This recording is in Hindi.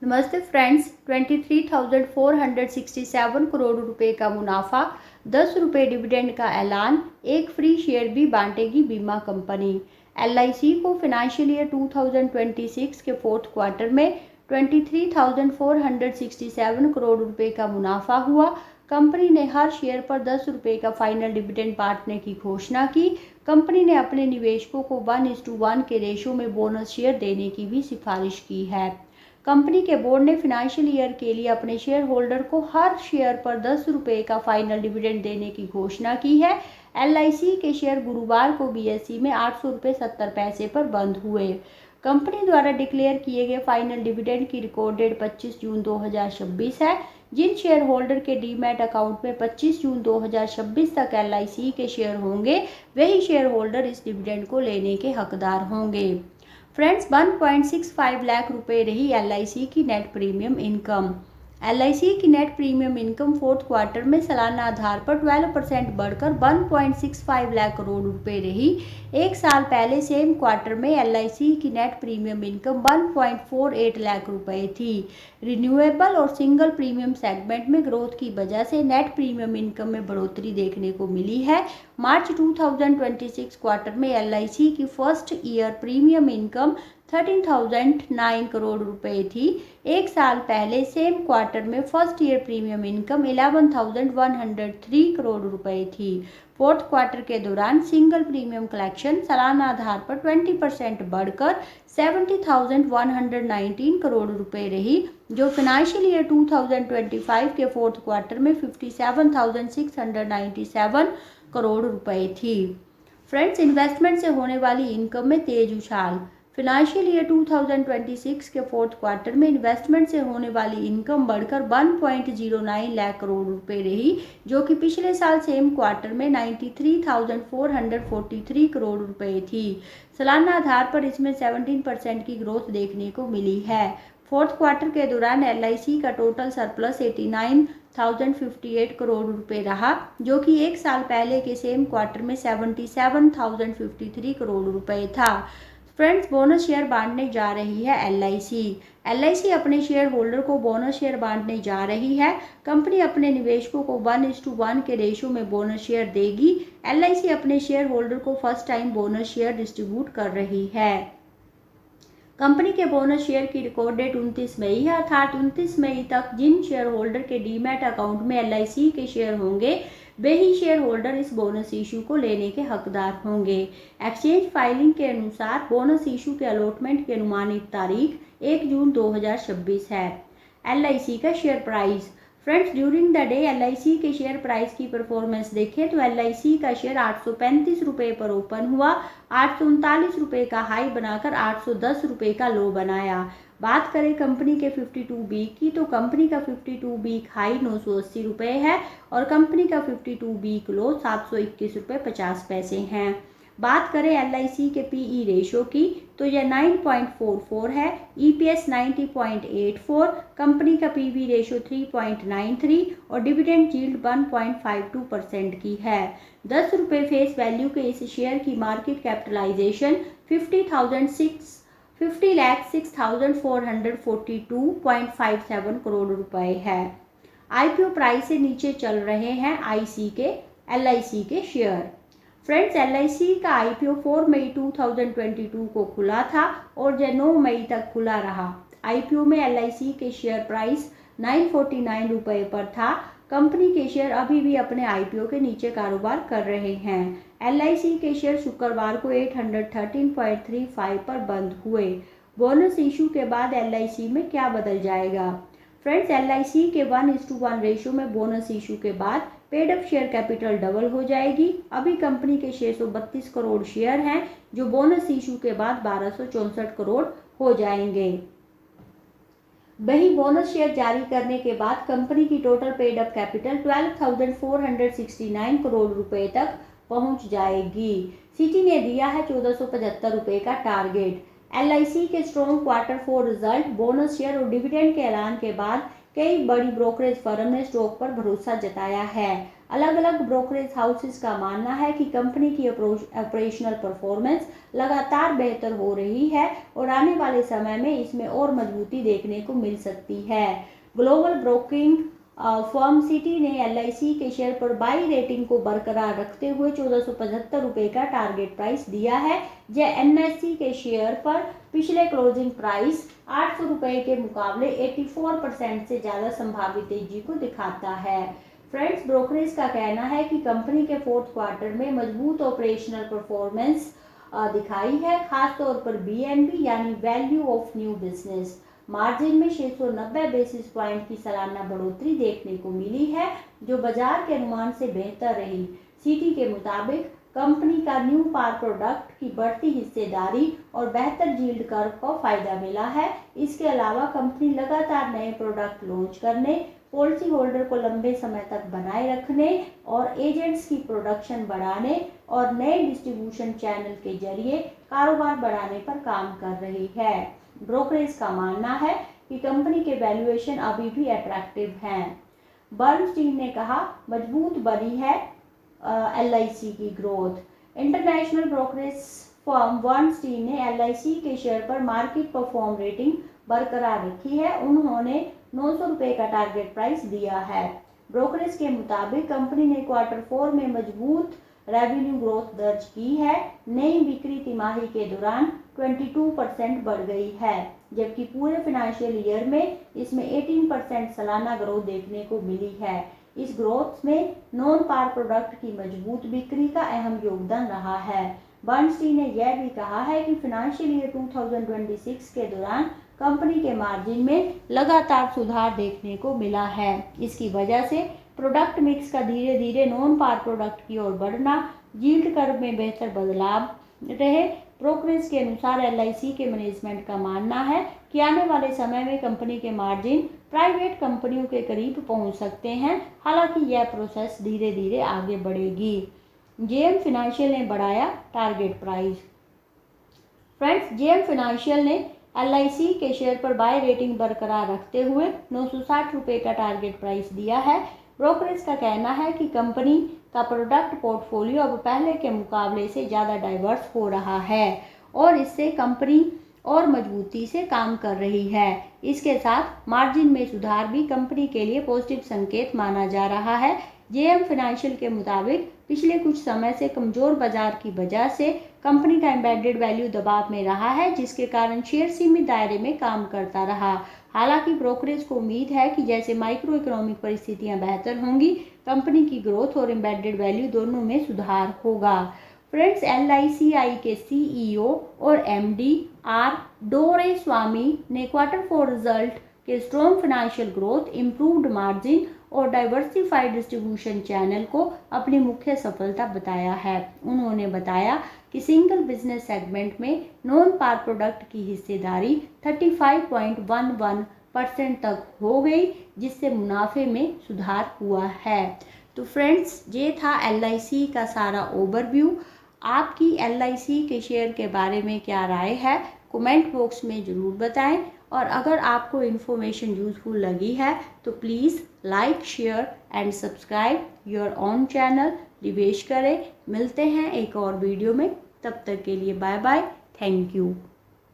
नमस्ते फ्रेंड्स, 23,467 करोड़ रुपए का मुनाफा, 10 रुपये डिविडेंड का ऐलान, एक फ्री शेयर भी बांटेगी बीमा कंपनी। एलआईसी को फाइनेंशियल ईयर 2026 के फोर्थ क्वार्टर में 23,467 करोड़ रुपए का मुनाफा हुआ। कंपनी ने हर शेयर पर 10 रुपये का फाइनल डिविडेंड बांटने की घोषणा की। कंपनी ने अपने निवेशकों को 1:1 के रेशो में बोनस शेयर देने की भी सिफारिश की है। कंपनी के बोर्ड ने फाइनेंशियल ईयर के लिए अपने शेयर होल्डर को हर शेयर पर 10 रुपये का फाइनल डिविडेंड देने की घोषणा की है। एलआईसी के शेयर गुरुवार को बीएसई में 800 रुपये 70 पैसे पर बंद हुए। कंपनी द्वारा डिक्लेयर किए गए फाइनल डिविडेंड की रिकॉर्ड डेट 25 जून 2026 है। जिन शेयर होल्डर के डीमैट अकाउंट में 25 जून 2026 तक एलआईसी के शेयर होंगे, वही शेयर होल्डर इस डिविडेंड को लेने के हकदार होंगे। फ्रेंड्स, 1.65 लाख रुपए रही एलआईसी की नेट प्रीमियम इनकम। एलआईसी की net premium income fourth quarter में सालाना आधार पर 12% बढ़कर 1.65 लाख करोड़ रुपए रही। एक साल पहले सेम क्वार्टर में एलआईसी की नेट प्रीमियम इनकम 1.48 लाख रुपए थी। रिन्यूएबल और सिंगल प्रीमियम सेगमेंट में ग्रोथ की वजह से नेट प्रीमियम इनकम में बढ़ोतरी देखने को मिली है। मार्च 2026 क्वार्टर में एलआईसी की first year premium income 13,009 crore रुपए थी। एक साल पहले सेम क्वार्टर में first year premium income 11,103 crore रुपए थी। फोर्थ क्वार्टर के दौरान सिंगल प्रीमियम कलेक्शन सालाना आधार पर 20% बढ़कर 70,119 करोड़ रुपए रही, जो फाइनेंशियल ईयर 2025 के फोर्थ क्वार्टर में 57,697 करोड़ रुपए थी। फ्रेंड्स, इन्वेस्टमेंट से होने वाली इनकम में तेज उछाल। फाइनेंशियल ईयर 2026 के फोर्थ क्वार्टर में इन्वेस्टमेंट से होने वाली इनकम बढ़कर 1.09 लाख करोड़ रुपए रही, जो कि पिछले साल सेम क्वार्टर में 93,443 करोड़ रुपए थी। सालाना आधार पर इसमें 17% की ग्रोथ देखने को मिली है। फोर्थ क्वार्टर के दौरान एलआईसी का टोटल सरप्लस 89,058 करोड़ रुपए रहा, जो कि एक साल पहले के सेम क्वार्टर में 77,053 करोड़ रुपए था। फ्रेंड्स, बोनस शेयर बांटने जा रही है एलआईसी। एलआईसी अपने शेयर होल्डर को बोनस शेयर बांटने जा रही है। कंपनी अपने निवेशकों को 1:1 के रेशो में बोनस शेयर देगी। एलआईसी अपने शेयर होल्डर को first time bonus share distribute कर रही है। कंपनी के बोनस शेयर की रिकॉर्ड डेट 29 मई है, अर्थात 29 मई तक जिन शेयर होल्डर के डीमैट अकाउंट में एलआईसी के शेयर होंगे, वे ही शेयर होल्डर इस बोनस इशू को लेने के हकदार होंगे। एक्सचेंज फाइलिंग के अनुसार बोनस इशू के अलॉटमेंट की अनुमानित तारीख 1 जून 2026 है। एलआईसी का share price. Friends, during the day LIC के शेयर प्राइस की परफॉर्मेंस देखें तो एलआईसी का शेयर 835 रुपये पर ओपन हुआ, 839 रुपये का हाई बनाकर 810 रुपये का लो बनाया। बात करें कंपनी के 52 वीक की, तो कंपनी का 52 वीक हाई 980 रुपये है और कंपनी का 52 वीक लो 721 रुपये 50 पैसे हैं। बात करें एलआईसी के पीई रेशो की, तो यह 9.44 है, ईपीएस 90.84, कंपनी का पीवी रेशो 3.93 और डिविडेंड यील्ड 1.52% की है। 10 रुपये फेस वैल्यू के इस शेयर की मार्केट कैपिटलाइजेशन 50,06,442.57 करोड़ रुपए है। आईपीओ प्राइस से नीचे चल रहे हैं एलआईसी के शेयर। फ्रेंड्स, एलआईसी का आईपीओ 4 मई 2022 को खुला था और यह 9 मई तक खुला रहा। आईपीओ में एलआईसी के शेयर प्राइस 949 रुपये पर था। कंपनी के शेयर अभी भी अपने आईपीओ के नीचे कारोबार कर रहे हैं। एलआईसी के शेयर शुक्रवार को 813.35 पर बंद हुए। बोनस इशू के बाद एलआईसी में क्या बदल जाएगा? फ्रेंड्स, एलआईसी के 1:1 रेशो में बोनस इशू के बाद paid up share capital double हो जाएगी। अभी कंपनी के 632 करोड़ शेयर हैं, जो बोनस इशू के बाद 1264 करोड़ हो जाएंगे। वही बोनस शेयर जारी करने के बाद कंपनी की total paid up capital 12,469 crore रुपए तक पहुंच जाएगी। सिटी ने दिया है 1475 रुपए का टारगेट। एलआईसी के strong quarter 4 result, bonus share और डिविडेंड के ऐलान के बाद कई बड़ी ब्रोकरेज फर्म ने स्टॉक पर भरोसा जताया है। अलग अलग ब्रोकरेज हाउसेस का मानना है कि कंपनी की ऑपरेशनल परफॉर्मेंस लगातार बेहतर हो रही है और आने वाले समय में इसमें और मजबूती देखने को मिल सकती है। ग्लोबल ब्रोकिंग फर्म सिटी ने LIC के शेयर पर बाई रेटिंग को बरकरार रखते हुए 1475 रुपये का टारगेट प्राइस दिया है। यह NSE के शेयर पर पिछले क्लोजिंग प्राइस 800 रुपये के मुकाबले 84% से ज़्यादा संभावित तेजी को दिखाता है। फ्रेंड्स, ब्रोकरेज का कहना है कि कंपनी के फोर्थ क्वार्टर में मजबूत ऑपरेशनल परफॉर्मेंस दिखाई है, खासतौर पर BNB यानी value of new business margin में 690 बेसिस पॉइंट की सालाना बढ़ोतरी देखने को मिली है, जो बाजार के अनुमान से बेहतर रही। सिटी के मुताबिक कंपनी का न्यू पार प्रोडक्ट की बढ़ती हिस्सेदारी और बेहतर यील्ड कर्व को फायदा मिला है। इसके अलावा कंपनी लगातार नए प्रोडक्ट लॉन्च करने, पॉलिसी होल्डर को लंबे समय तक बनाए रखने और एजेंट्स की प्रोडक्शन बढ़ाने और नए डिस्ट्रीब्यूशन चैनल के जरिए कारोबार बढ़ाने पर काम कर रही है। ब्रोकरेज का मानना है कि कंपनी के वैल्यूएशन अभी भी अट्रैक्टिव हैं। बर्नस्टीन ने कहा, मजबूत बनी है LIC की growth. International brokerage firm Bernstein ने LIC के शेयर पर मार्केट परफॉर्म रेटिंग बरकरार रखी है। उन्होंने 900 रुपये का टारगेट प्राइस दिया है। ब्रोकरेज के मुताबिक कंपनी ने क्वार्टर 4 में मजबूत रेवेन्यू ग्रोथ दर्ज की है। नई बिक्री तिमाही के दौरान 22% बढ़ गई है, जबकि पूरे फाइनेंशियल ईयर में इसमें 18% सालाना ग्रोथ देखने को मिली है। इस ग्रोथ में नॉन पार प्रोडक्ट की मजबूत बिक्री का अहम योगदान रहा है। बर्नस्टीन ने यह भी कहा है कि फाइनेंशियल ईयर 2026 के दौरान कंपनी के मार्जिन में लगातार सुधार देखने को मिला है। इसकी वजह से प्रोडक्ट मिक्स का धीरे धीरे नॉन पार प्रोडक्ट की ओर बढ़ना, यील्ड कर्व में बेहतर बदलाव रहे। ब्रोकरेज के अनुसार LIC के मैनेजमेंट का मानना है कि आने वाले समय में कंपनी के मार्जिन प्राइवेट कंपनियों के करीब पहुंच सकते हैं, हालांकि यह प्रोसेस धीरे धीरे आगे बढ़ेगी। JM फाइनेंशियल ने बढ़ाया target price. Friends, JM financial ने LIC के शेयर पर बाय रेटिंग बरकरार रखते हुए 960 रुपये का टारगेट प्राइस दिया है। ब्रोकरेज का कहना है कि कंपनी का प्रोडक्ट पोर्टफोलियो अब पहले के मुकाबले से ज़्यादा डाइवर्स हो रहा है और इससे कंपनी और मजबूती से काम कर रही है। इसके साथ मार्जिन में सुधार भी कंपनी के लिए पॉजिटिव संकेत माना जा रहा है। JM फाइनेंशियल के मुताबिक पिछले कुछ समय से कमजोर बाजार की वजह से कंपनी का एम्बेडेड वैल्यू दबाव में रहा है, जिसके कारण शेयर सीमित दायरे में काम करता रहा। हालांकि ब्रोकरेज को उम्मीद है कि जैसे माइक्रो इकोनॉमिक परिस्थितियां बेहतर होंगी, कंपनी की ग्रोथ और एम्बेडेड वैल्यू दोनों में सुधार होगा। फ्रेंड्स, LICI के CEO और MD आर डोरेस्वामी ने क्वार्टर 4 रिजल्ट के strong financial growth, improved margin और डाइवर्सिफाइड डिस्ट्रीब्यूशन चैनल को अपनी मुख्य सफलता बताया है। उन्होंने बताया कि सिंगल बिजनेस सेगमेंट में नॉन पार प्रोडक्ट की हिस्सेदारी 35.11% तक हो गई, जिससे मुनाफे में सुधार हुआ है। तो फ्रेंड्स, ये था LIC का सारा ओवरव्यू। आपकी LIC के शेयर के बारे में क्या राय है, कमेंट बॉक्स में ज़रूर बताएं। और अगर आपको इन्फॉर्मेशन यूज़फुल लगी है तो please like, share and subscribe your own channel निवेश करें। मिलते हैं एक और वीडियो में, तब तक के लिए बाय बाय, थैंक यू।